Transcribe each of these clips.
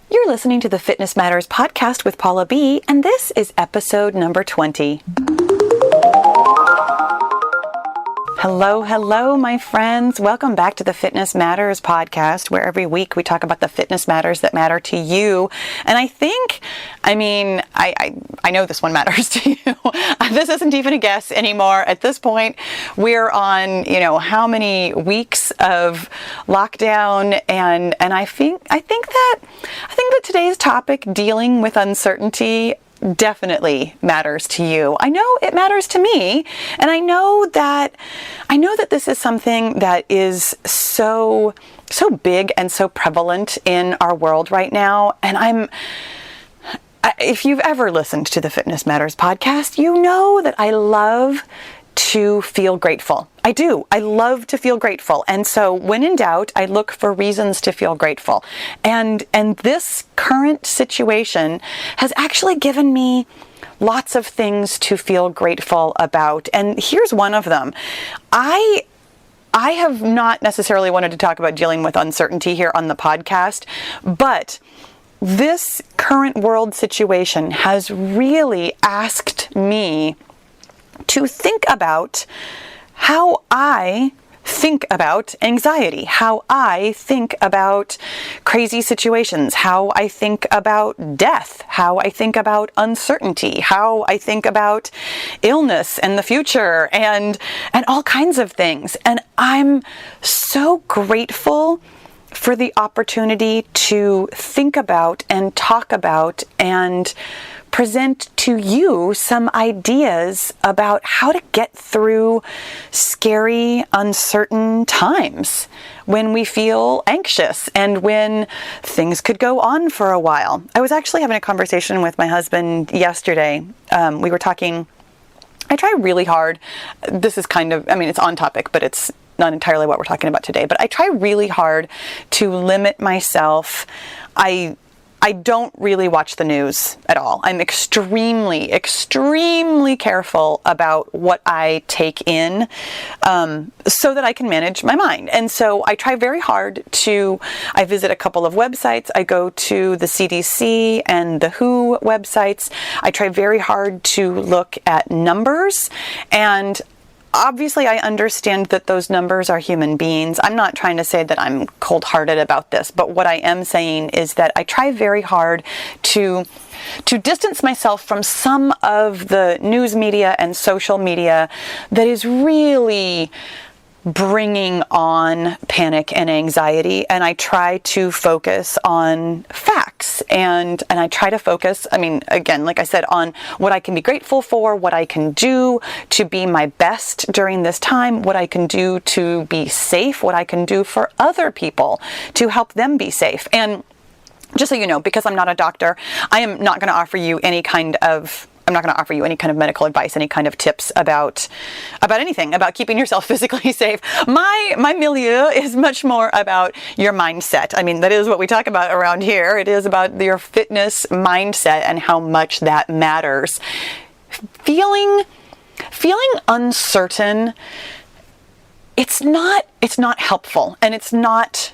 You're listening to the Fitness Matters podcast with Paula B, and this is episode number 20. Hello, my friends. Welcome back to the Fitness Matters podcast, where every week we talk about the fitness matters that matter to you. And I know this one matters to you. This isn't even a guess anymore. At this point, we're on, how many weeks of lockdown, and I think that today's topic, dealing with uncertainty, definitely matters to you. I know it matters to me, and I know that this is something that is so big and so prevalent in our world right now. And if you've ever listened to the Fitness Matters podcast, you know that I love to feel grateful. I do. I love to feel grateful. And so when in doubt, I look for reasons to feel grateful. And this current situation has actually given me lots of things to feel grateful about. And here's one of them. I have not necessarily wanted to talk about dealing with uncertainty here on the podcast, but this current world situation has really asked me to think about how I think about anxiety, how I think about crazy situations, how I think about death, how I think about uncertainty, how I think about illness and the future and all kinds of things. And I'm so grateful for the opportunity to think about and talk about and present to you some ideas about how to get through scary, uncertain times when we feel anxious and when things could go on for a while. I was actually having a conversation with my husband yesterday. We were talking. I try really hard. This is it's on topic, but it's not entirely what we're talking about today. But I try really hard to limit myself. I don't really watch the news at all. I'm extremely, extremely careful about what I take in so that I can manage my mind. And so I try very hard I visit a couple of websites. I go to the CDC and the WHO websites. I try very hard to look at numbers, and obviously, I understand that those numbers are human beings. I'm not trying to say that I'm cold-hearted about this, but what I am saying is that I try very hard to distance myself from some of the news media and social media that is really bringing on panic and anxiety, and I try to focus on facts, and I try to focus, again, like I said, on what I can be grateful for, what I can do to be my best during this time, what I can do to be safe, what I can do for other people to help them be safe. And just so you know, because I'm not a doctor, I am not going to offer you any kind of medical advice, any kind of tips about anything, about keeping yourself physically safe. My milieu is much more about your mindset. That is what we talk about around here. It is about your fitness mindset and how much that matters. Feeling uncertain, it's not helpful, and it's not.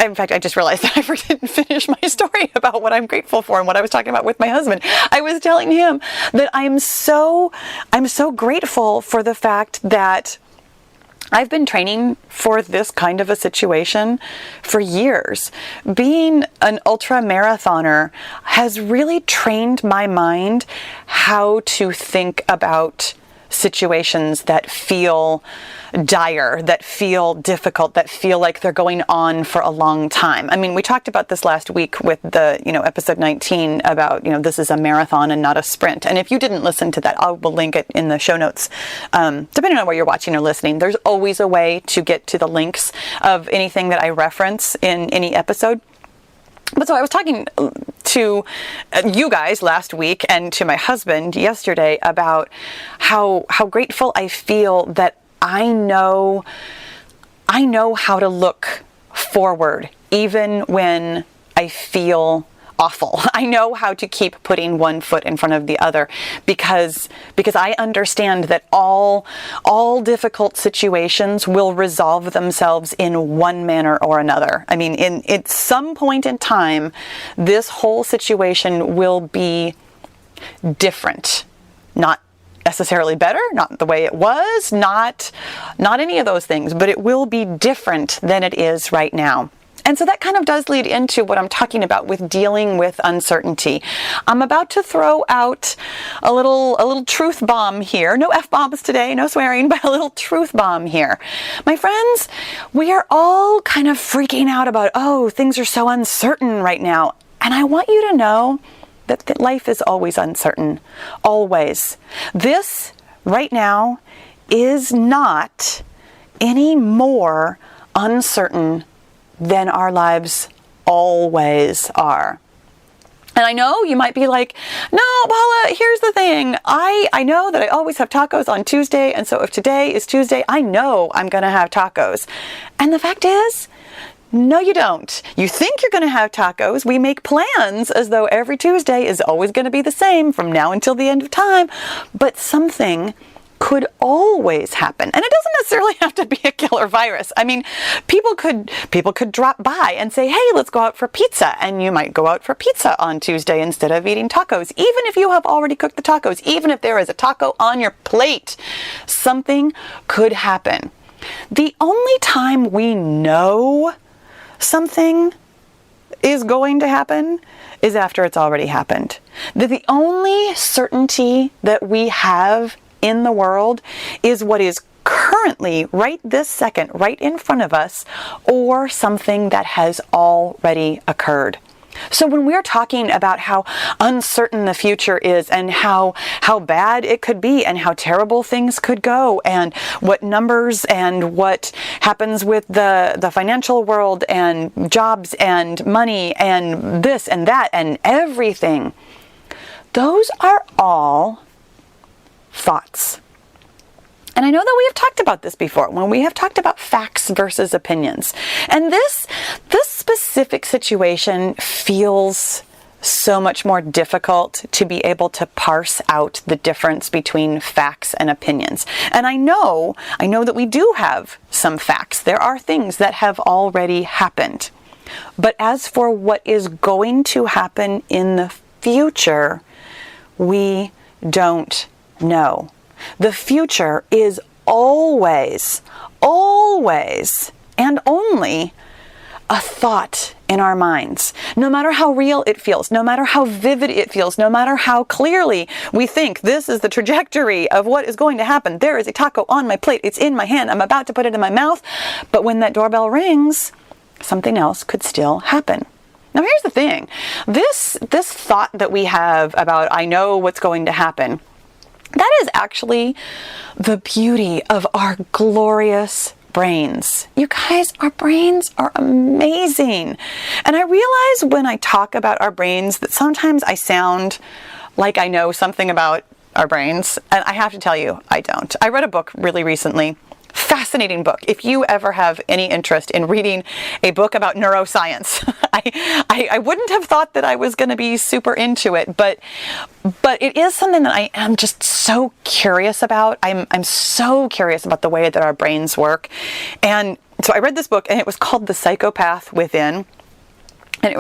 In fact, I just realized that I didn't finish my story about what I'm grateful for and what I was talking about with my husband. I was telling him that I'm so grateful for the fact that I've been training for this kind of a situation for years. Being an ultra marathoner has really trained my mind how to think about situations that feel dire, that feel difficult, that feel like they're going on for a long time. We talked about this last week with the, episode 19 about, this is a marathon and not a sprint. And if you didn't listen to that, I will link it in the show notes. Depending on where you're watching or listening, there's always a way to get to the links of anything that I reference in any episode. But so I was talking to you guys last week and to my husband yesterday about how grateful I feel that I know how to look forward even when I feel awful. I know how to keep putting one foot in front of the other because I understand that all difficult situations will resolve themselves in one manner or another. I mean, at some point in time, this whole situation will be different. Not necessarily better, not the way it was, not any of those things, but it will be different than it is right now. And so that kind of does lead into what I'm talking about with dealing with uncertainty. I'm about to throw out a little truth bomb here. No F-bombs today, no swearing, but a little truth bomb here. My friends, we are all kind of freaking out about, oh, things are so uncertain right now. And I want you to know that life is always uncertain. Always. This right now is not any more uncertain than our lives always are. And I know you might be like, no, Paula, here's the thing. I know that I always have tacos on Tuesday. And so if today is Tuesday, I know I'm going to have tacos. And the fact is, no, you don't. You think you're going to have tacos. We make plans as though every Tuesday is always going to be the same from now until the end of time. But something could always happen. And it doesn't necessarily have to be a killer virus. I mean, people could drop by and say, hey, let's go out for pizza. And you might go out for pizza on Tuesday instead of eating tacos. Even if you have already cooked the tacos, even if there is a taco on your plate, something could happen. The only time we know something is going to happen is after it's already happened. The only certainty that we have in the world is what is currently, right this second, right in front of us, or something that has already occurred. So when we're talking about how uncertain the future is and how bad it could be and how terrible things could go and what numbers and what happens with the financial world and jobs and money and this and that and everything, those are all thoughts. And I know that we have talked about this before when we have talked about facts versus opinions. And this specific situation feels so much more difficult to be able to parse out the difference between facts and opinions. And I know that we do have some facts. There are things that have already happened. But as for what is going to happen in the future, we don't know. The future is always, and only a thought in our minds. No matter how real it feels, no matter how vivid it feels, no matter how clearly we think this is the trajectory of what is going to happen. There is a taco on my plate. It's in my hand. I'm about to put it in my mouth. But when that doorbell rings, something else could still happen. Now here's the thing. This thought that we have about, I know what's going to happen, that is actually the beauty of our glorious brains. You guys, our brains are amazing. And I realize when I talk about our brains that sometimes I sound like I know something about our brains. And I have to tell you, I don't. I read a book really recently. Fascinating book. If you ever have any interest in reading a book about neuroscience, I wouldn't have thought that I was going to be super into it, but it is something that I am just so curious about. I'm so curious about the way that our brains work. And so I read this book and it was called The Psychopath Within. And it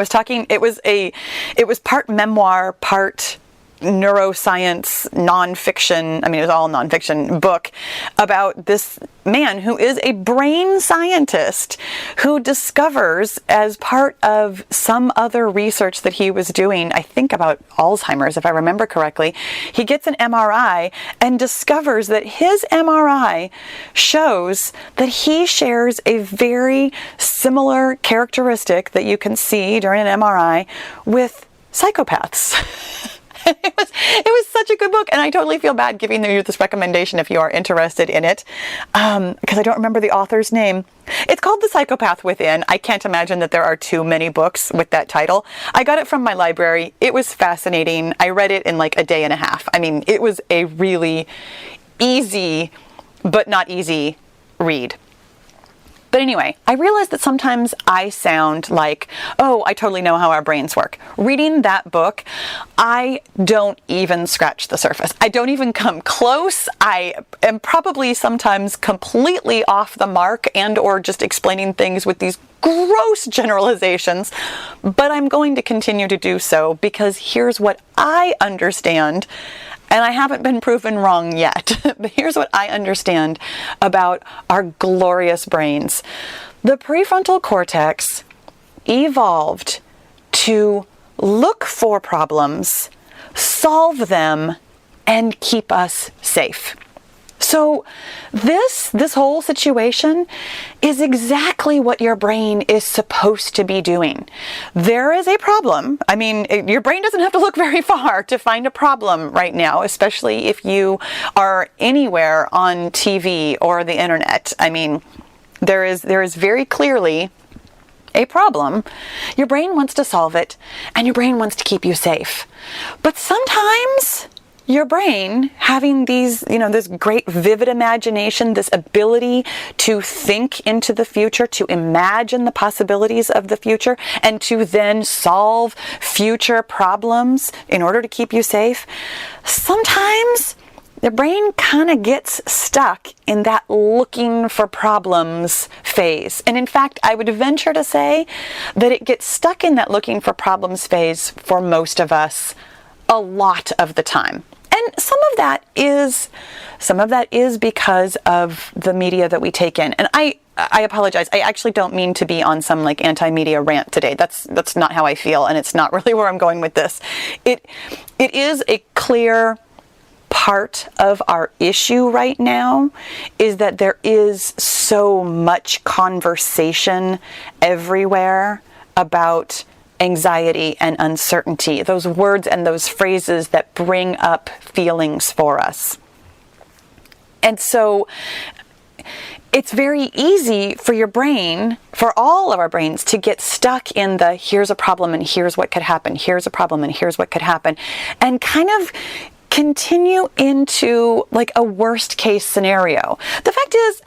was part memoir, part neuroscience, nonfiction, I mean, it was all nonfiction book about this man who is a brain scientist who discovers, as part of some other research that he was doing, I think about Alzheimer's, if I remember correctly, he gets an MRI and discovers that his MRI shows that he shares a very similar characteristic that you can see during an MRI with psychopaths. It was such a good book, and I totally feel bad giving you this recommendation if you are interested in it, because I don't remember the author's name. It's called The Psychopath Within. I can't imagine that there are too many books with that title. I got it from my library. It was fascinating. I read it in like a day and a half. I mean, it was a really easy, but not easy read. But anyway, I realize that sometimes I sound like, oh, I totally know how our brains work. Reading that book, I don't even scratch the surface. I don't even come close. I am probably sometimes completely off the mark and or just explaining things with these gross generalizations, but I'm going to continue to do so because here's what I understand. And I haven't been proven wrong yet, but here's what I understand about our glorious brains. The prefrontal cortex evolved to look for problems, solve them, and keep us safe. So this whole situation is exactly what your brain is supposed to be doing. There is a problem. I mean, your brain doesn't have to look very far to find a problem right now, especially if you are anywhere on TV or the internet. I mean, there is very clearly a problem. Your brain wants to solve it, and your brain wants to keep you safe. But sometimes your brain, having these, this great vivid imagination, this ability to think into the future, to imagine the possibilities of the future, and to then solve future problems in order to keep you safe, sometimes the brain kind of gets stuck in that looking for problems phase. And in fact, I would venture to say that it gets stuck in that looking for problems phase for most of us a lot of the time. And some of that is because of the media that we take in. And I apologize. I actually don't mean to be on some like anti-media rant today. That's not how I feel, and it's not really where I'm going with this. It is a clear part of our issue right now is that there is so much conversation everywhere about anxiety and uncertainty, those words and those phrases that bring up feelings for us. And so it's very easy for your brain, for all of our brains, to get stuck in the here's a problem and here's what could happen, here's a problem and here's what could happen, and kind of continue into like a worst case scenario. The fact is,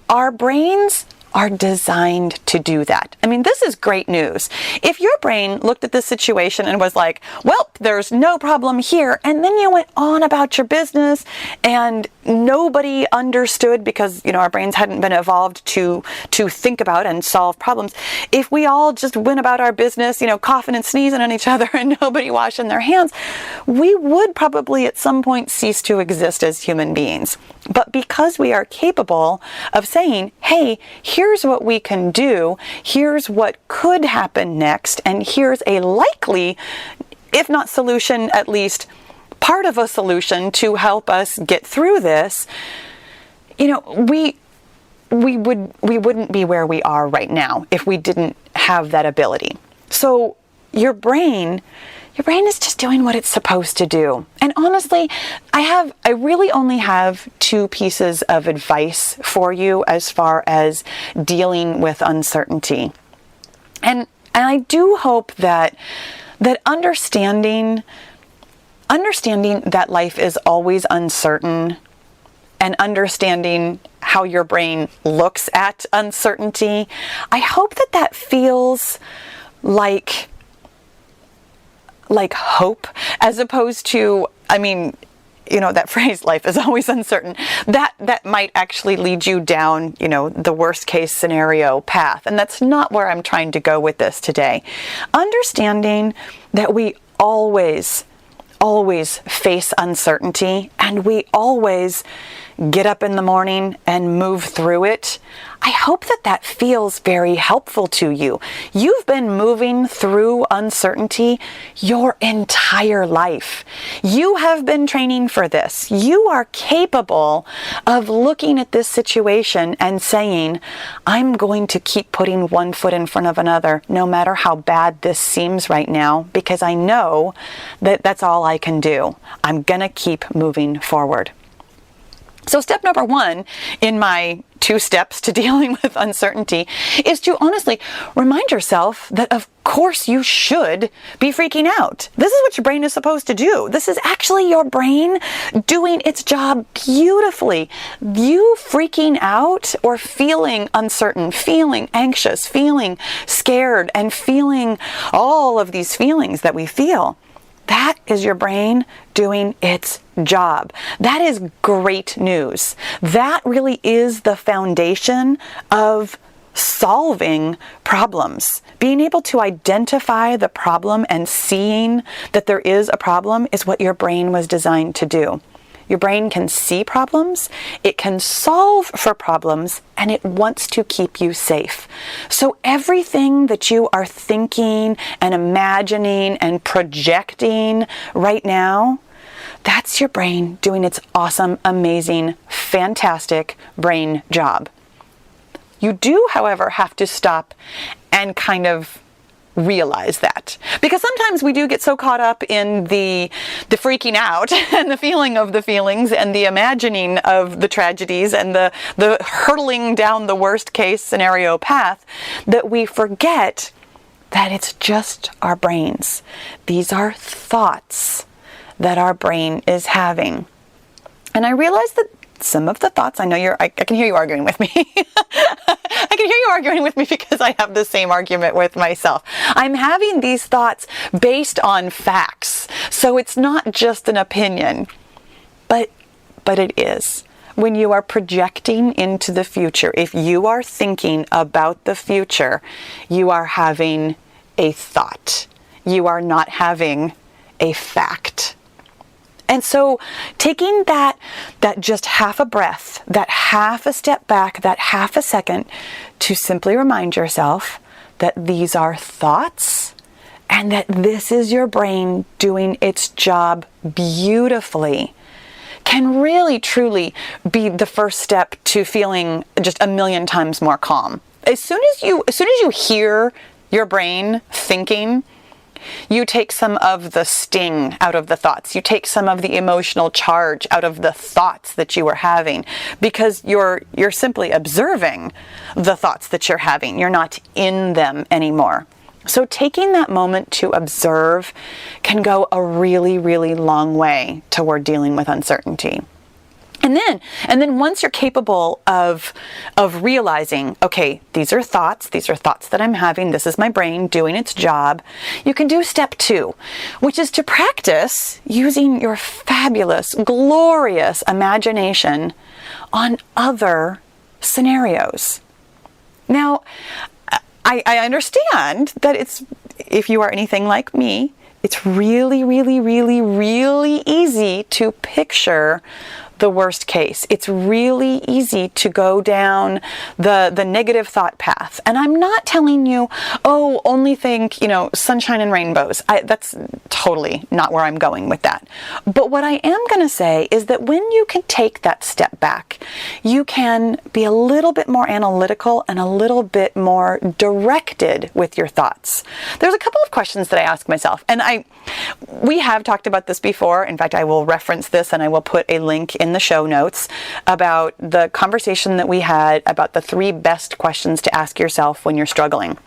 our brains are designed to do that. I mean, this is great news. If your brain looked at this situation and was like, well, there's no problem here, and then you went on about your business and nobody understood because, our brains hadn't been evolved to think about and solve problems. If we all just went about our business, coughing and sneezing on each other and nobody washing their hands, we would probably at some point cease to exist as human beings. But because we are capable of saying, hey, here's what we can do, here's what could happen next, and here's a likely, if not solution, at least part of a solution to help us get through this, we wouldn't be where we are right now if we didn't have that ability. So your brain is just doing what it's supposed to do. And honestly, I really only have two pieces of advice for you as far as dealing with uncertainty. And I do hope that understanding that life is always uncertain and understanding how your brain looks at uncertainty, I hope that feels like hope, as opposed to, that phrase, life is always uncertain, that might actually lead you down, the worst case scenario path. And that's not where I'm trying to go with this today. Understanding that we always face uncertainty, and we always get up in the morning and move through it. I hope that feels very helpful to you. You've been moving through uncertainty your entire life. You have been training for this. You are capable of looking at this situation and saying, I'm going to keep putting one foot in front of another, no matter how bad this seems right now, because I know that that's all I can do. I'm going to keep moving forward. So step number one in my 2 steps to dealing with uncertainty is to honestly remind yourself that of course you should be freaking out. This is what your brain is supposed to do. This is actually your brain doing its job beautifully. You freaking out or feeling uncertain, feeling anxious, feeling scared, and feeling all of these feelings that we feel, that is your brain doing its job. That is great news. That really is the foundation of solving problems. Being able to identify the problem and seeing that there is a problem is what your brain was designed to do. Your brain can see problems, it can solve for problems, and it wants to keep you safe. So everything that you are thinking and imagining and projecting right now, that's your brain doing its awesome, amazing, fantastic brain job. You do, however, have to stop and kind of realize that, because sometimes we do get so caught up in the freaking out and the feeling of the feelings and the imagining of the tragedies and the hurtling down the worst case scenario path that we forget that it's just our brains. These are thoughts that our brain is having. And I realize that some of the thoughts, I know I can hear you arguing with me. I can hear you arguing with me because I have the same argument with myself. I'm having these thoughts based on facts. So it's not just an opinion, but it is. When you are projecting into the future, if you are thinking about the future, you are having a thought. You are not having a fact. And so taking that just half a breath, that half a step back, that half a second to simply remind yourself that these are thoughts and that this is your brain doing its job beautifully can really truly be the first step to feeling just a million times more calm. As soon as you hear your brain thinking, you take some of the sting out of the thoughts. You take some of the emotional charge out of the thoughts that you are having, because you're simply observing the thoughts that you're having. You're not in them anymore. So taking that moment to observe can go a really, really long way toward dealing with uncertainty. And then once you're capable of realizing, okay, these are thoughts that I'm having, this is my brain doing its job, you can do step 2, which is to practice using your fabulous, glorious imagination on other scenarios. Now, I understand that if you are anything like me, it's really, really, really, really easy to picture the worst case. It's really easy to go down the negative thought path. And I'm not telling you, oh, only think, sunshine and rainbows. That's totally not where I'm going with that. But what I am going to say is that when you can take that step back, you can be a little bit more analytical and a little bit more directed with your thoughts. There's a couple of questions that I ask myself, and we have talked about this before. In fact, I will reference this and I will put a link in the show notes about the conversation that we had about the 3 best questions to ask yourself when you're struggling.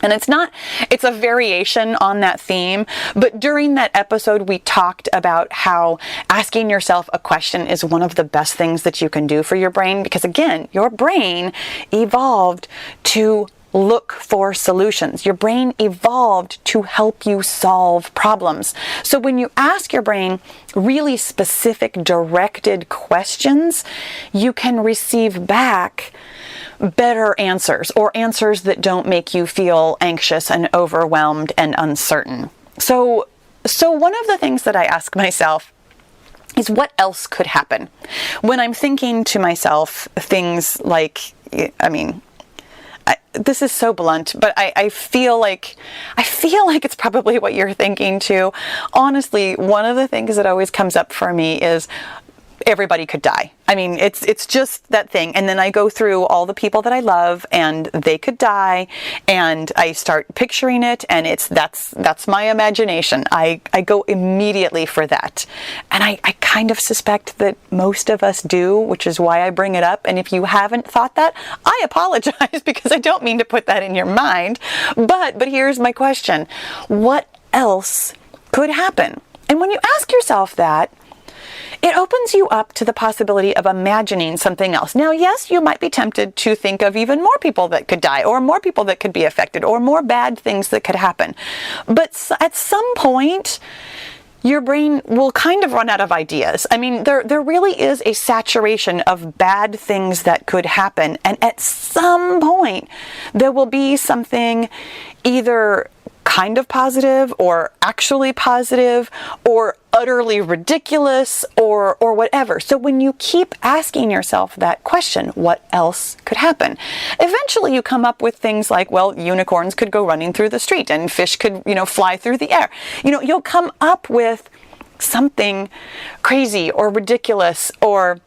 And it's a variation on that theme, but during that episode, we talked about how asking yourself a question is one of the best things that you can do for your brain, because again, your brain evolved to look for solutions. Your brain evolved to help you solve problems. So when you ask your brain really specific, directed questions, you can receive back better answers, or answers that don't make you feel anxious and overwhelmed and uncertain. So one of the things that I ask myself is, what else could happen? When I'm thinking to myself things like, this is so blunt, but I feel like it's probably what you're thinking too. Honestly, one of the things that always comes up for me is, everybody could die. I mean, it's just that thing. And then I go through all the people that I love and they could die, and I start picturing it, and that's my imagination. I go immediately for that. And I kind of suspect that most of us do, which is why I bring it up. And if you haven't thought that, I apologize, because I don't mean to put that in your mind. But here's my question. What else could happen? And when you ask yourself that, it opens you up to the possibility of imagining something else. Now, yes, you might be tempted to think of even more people that could die, or more people that could be affected, or more bad things that could happen. But at some point, your brain will kind of run out of ideas. I mean, there really is a saturation of bad things that could happen. And at some point, there will be something either kind of positive, or actually positive, or utterly ridiculous, or whatever. So when you keep asking yourself that question, what else could happen? Eventually you come up with things like, well, unicorns could go running through the street, and fish could, fly through the air. You'll come up with something crazy or ridiculous or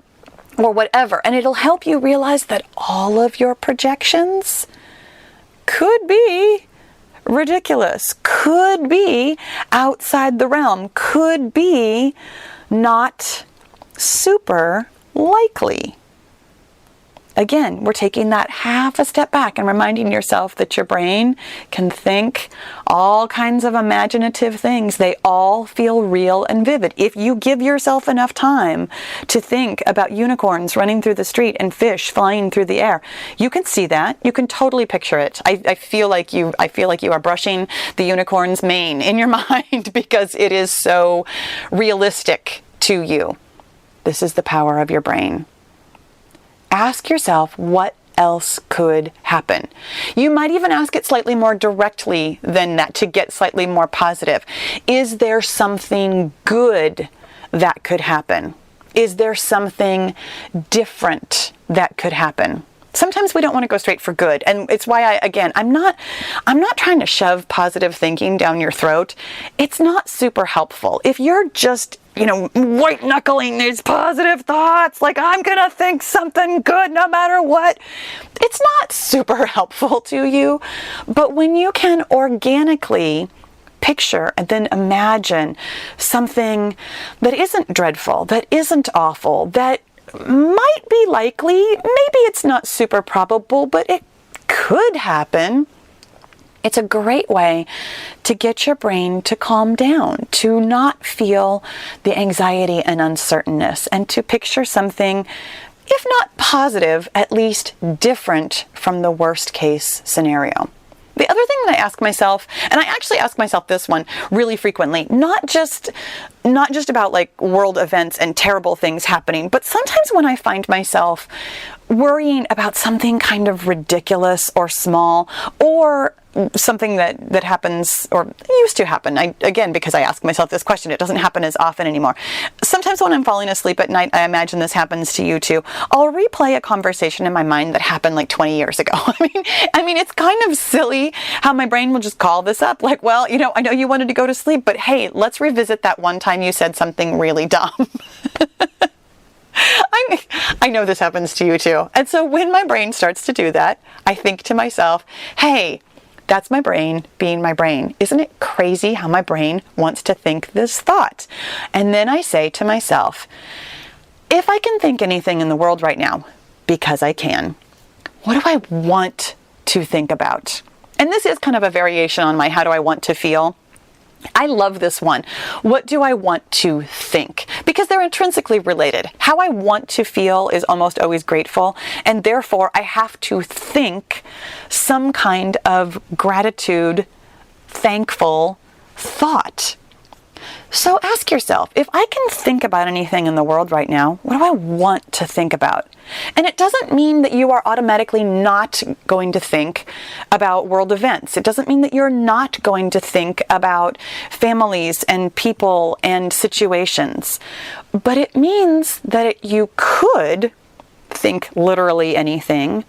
whatever, and it'll help you realize that all of your projections could be ridiculous, could be outside the realm, could be not super likely. Again, we're taking that half a step back and reminding yourself that your brain can think all kinds of imaginative things. They all feel real and vivid. If you give yourself enough time to think about unicorns running through the street and fish flying through the air, you can see that. You can totally picture it. I feel like you are brushing the unicorn's mane in your mind because it is so realistic to you. This is the power of your brain. Ask yourself what else could happen. You might even ask it slightly more directly than that to get slightly more positive. Is there something good that could happen? Is there something different that could happen? Sometimes we don't want to go straight for good. And it's why I'm not trying to shove positive thinking down your throat. It's not super helpful. If you're just white knuckling these positive thoughts, like I'm gonna think something good no matter what, it's not super helpful to you. But when you can organically picture and then imagine something that isn't dreadful, that isn't awful, that might be likely, maybe it's not super probable, but it could happen. It's a great way to get your brain to calm down, to not feel the anxiety and uncertainness, and to picture something, if not positive, at least different from the worst case scenario. The other thing that I ask myself, and I actually ask myself this one really frequently, not just about like world events and terrible things happening, but sometimes when I find myself worrying about something kind of ridiculous or small, or something that happens, or used to happen. Because I ask myself this question, it doesn't happen as often anymore. Sometimes when I'm falling asleep at night, I imagine this happens to you too. I'll replay a conversation in my mind that happened like 20 years ago. I mean, it's kind of silly how my brain will just call this up. Like, well, I know you wanted to go to sleep, but hey, let's revisit that one time you said something really dumb. I know this happens to you too. And so when my brain starts to do that, I think to myself, hey, that's my brain being my brain. Isn't it crazy how my brain wants to think this thought? And then I say to myself, if I can think anything in the world right now, because I can, what do I want to think about? And this is kind of a variation on my how do I want to feel. I love this one. What do I want to think? Because they're intrinsically related. How I want to feel is almost always grateful, and therefore I have to think some kind of gratitude, thankful thought. So ask yourself, if I can think about anything in the world right now, what do I want to think about? And it doesn't mean that you are automatically not going to think about world events. It doesn't mean that you're not going to think about families and people and situations. But it means that you could think literally anything,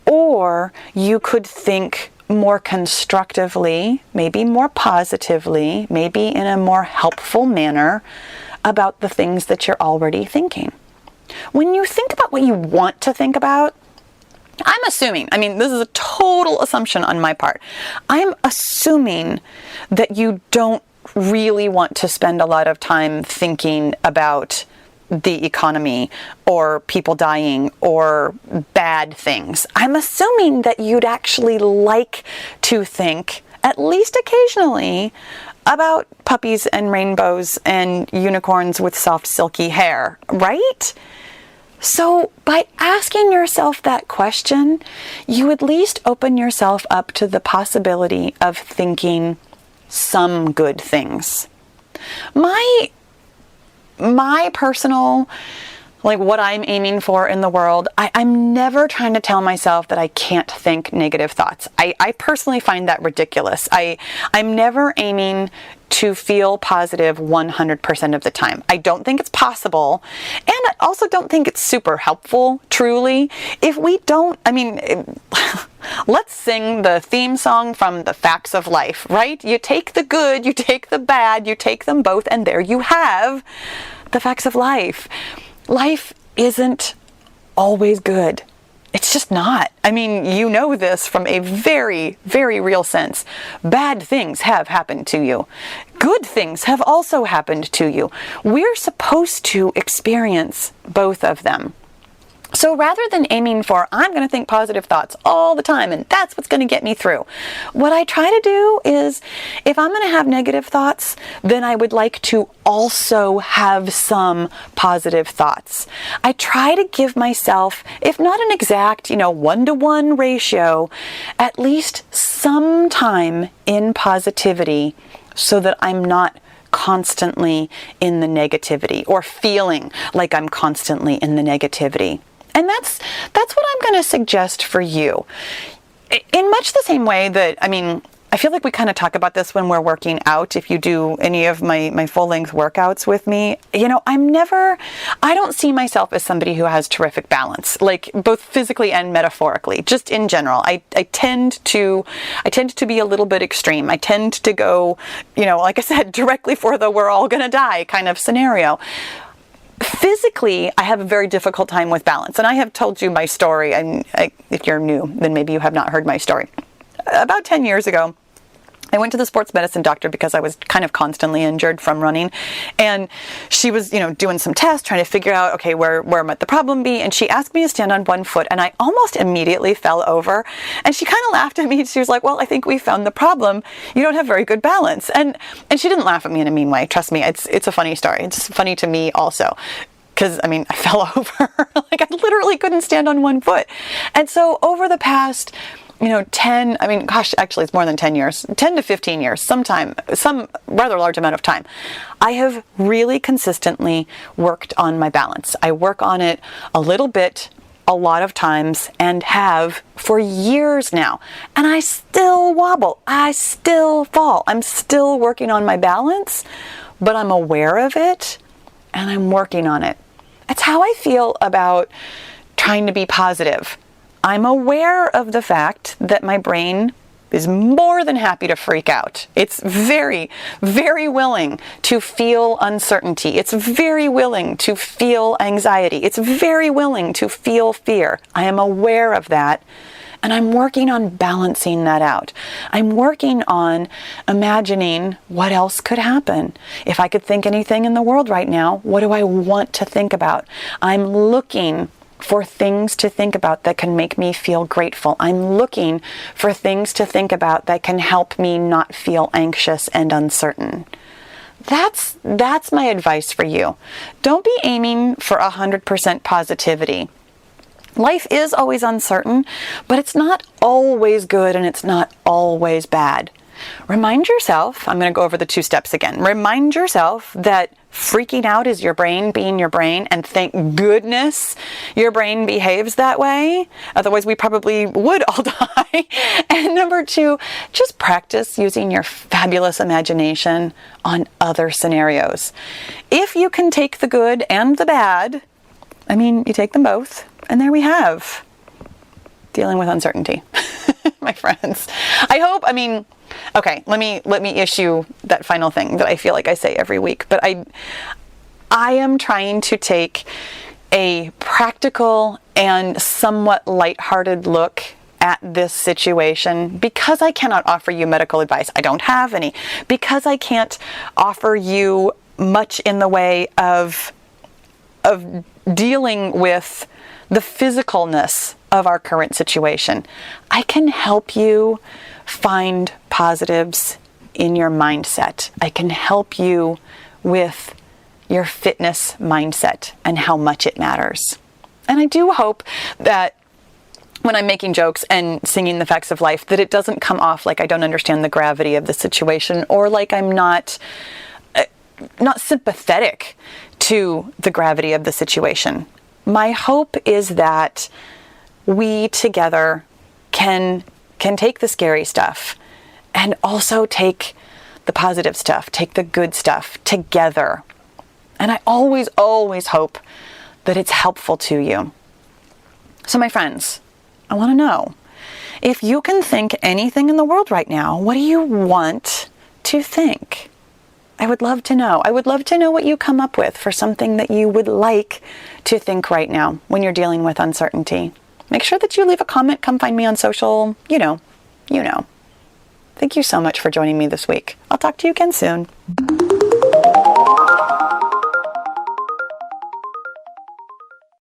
or you could think more constructively, maybe more positively, maybe in a more helpful manner about the things that you're already thinking. When you think about what you want to think about, I'm assuming, this is a total assumption on my part. I'm assuming that you don't really want to spend a lot of time thinking about the economy or people dying or bad things. I'm assuming that you'd actually like to think, at least occasionally, about puppies and rainbows and unicorns with soft, silky hair, right? So by asking yourself that question, you at least open yourself up to the possibility of thinking some good things. My personal, what I'm aiming for in the world, I'm never trying to tell myself that I can't think negative thoughts. I personally find that ridiculous. I'm never aiming to feel positive 100% of the time. I don't think it's possible, and I also don't think it's super helpful, truly. If we don't, let's sing the theme song from The Facts of Life, right? You take the good, you take the bad, you take them both, and there you have the facts of life. Life isn't always good. It's just not. You know this from a very, very real sense. Bad things have happened to you. Good things have also happened to you. We're supposed to experience both of them. So rather than aiming for, I'm going to think positive thoughts all the time and that's what's going to get me through, what I try to do is, if I'm going to have negative thoughts, then I would like to also have some positive thoughts. I try to give myself, if not an exact, 1-to-1 ratio, at least some time in positivity so that I'm not constantly in the negativity or feeling like I'm constantly in the negativity. And that's what I'm going to suggest for you. In much the same way that, I feel like we kind of talk about this when we're working out. If you do any of my full-length workouts with me, I don't see myself as somebody who has terrific balance, both physically and metaphorically, just in general. I tend to be a little bit extreme. I tend to go, like I said, directly for the we're all going to die kind of scenario. Physically, I have a very difficult time with balance. And I have told you my story, and if you're new, then maybe you have not heard my story. About 10 years ago, I went to the sports medicine doctor because I was kind of constantly injured from running. And she was, doing some tests, trying to figure out, okay, where might the problem be? And she asked me to stand on one foot, and I almost immediately fell over. And she kind of laughed at me. She was like, well, I think we found the problem. You don't have very good balance. And she didn't laugh at me in a mean way. Trust me, it's a funny story. It's funny to me also. Because, I fell over. I literally couldn't stand on one foot. And so over the past 10, actually it's more than 10 years, 10 to 15 years, some rather large amount of time, I have really consistently worked on my balance. I work on it a little bit, a lot of times, and have for years now. And I still wobble. I still fall. I'm still working on my balance, but I'm aware of it and I'm working on it. That's how I feel about trying to be positive. I'm aware of the fact that my brain is more than happy to freak out. It's very, very willing to feel uncertainty. It's very willing to feel anxiety. It's very willing to feel fear. I am aware of that, and I'm working on balancing that out. I'm working on imagining what else could happen. If I could think anything in the world right now, what do I want to think about? I'm looking for things to think about that can make me feel grateful. I'm looking for things to think about that can help me not feel anxious and uncertain. That's my advice for you. Don't be aiming for 100% positivity. Life is always uncertain, but it's not always good and it's not always bad. Remind yourself, I'm going to go over the 2 steps again. Remind yourself that freaking out is your brain being your brain, and thank goodness your brain behaves that way. Otherwise, we probably would all die. And number 2, just practice using your fabulous imagination on other scenarios. If you can take the good and the bad, you take them both, and there we have dealing with uncertainty, my friends. I hope, okay, let me issue that final thing that I feel like I say every week, but I am trying to take a practical and somewhat lighthearted look at this situation, because I cannot offer you medical advice. I don't have any. Because I can't offer you much in the way of dealing with the physicalness of our current situation, I can help you find positives in your mindset. I can help you with your fitness mindset and how much it matters. And I do hope that when I'm making jokes and singing the facts of life, that it doesn't come off like I don't understand the gravity of the situation, or like I'm not sympathetic to the gravity of the situation. My hope is that we together can take the scary stuff and also take the positive stuff, take the good stuff together. And I always, always hope that it's helpful to you. So my friends, I want to know, if you can think anything in the world right now, what do you want to think? I would love to know. I would love to know what you come up with for something that you would like to think right now when you're dealing with uncertainty. Make sure that you leave a comment. Come find me on social. You know. Thank you so much for joining me this week. I'll talk to you again soon.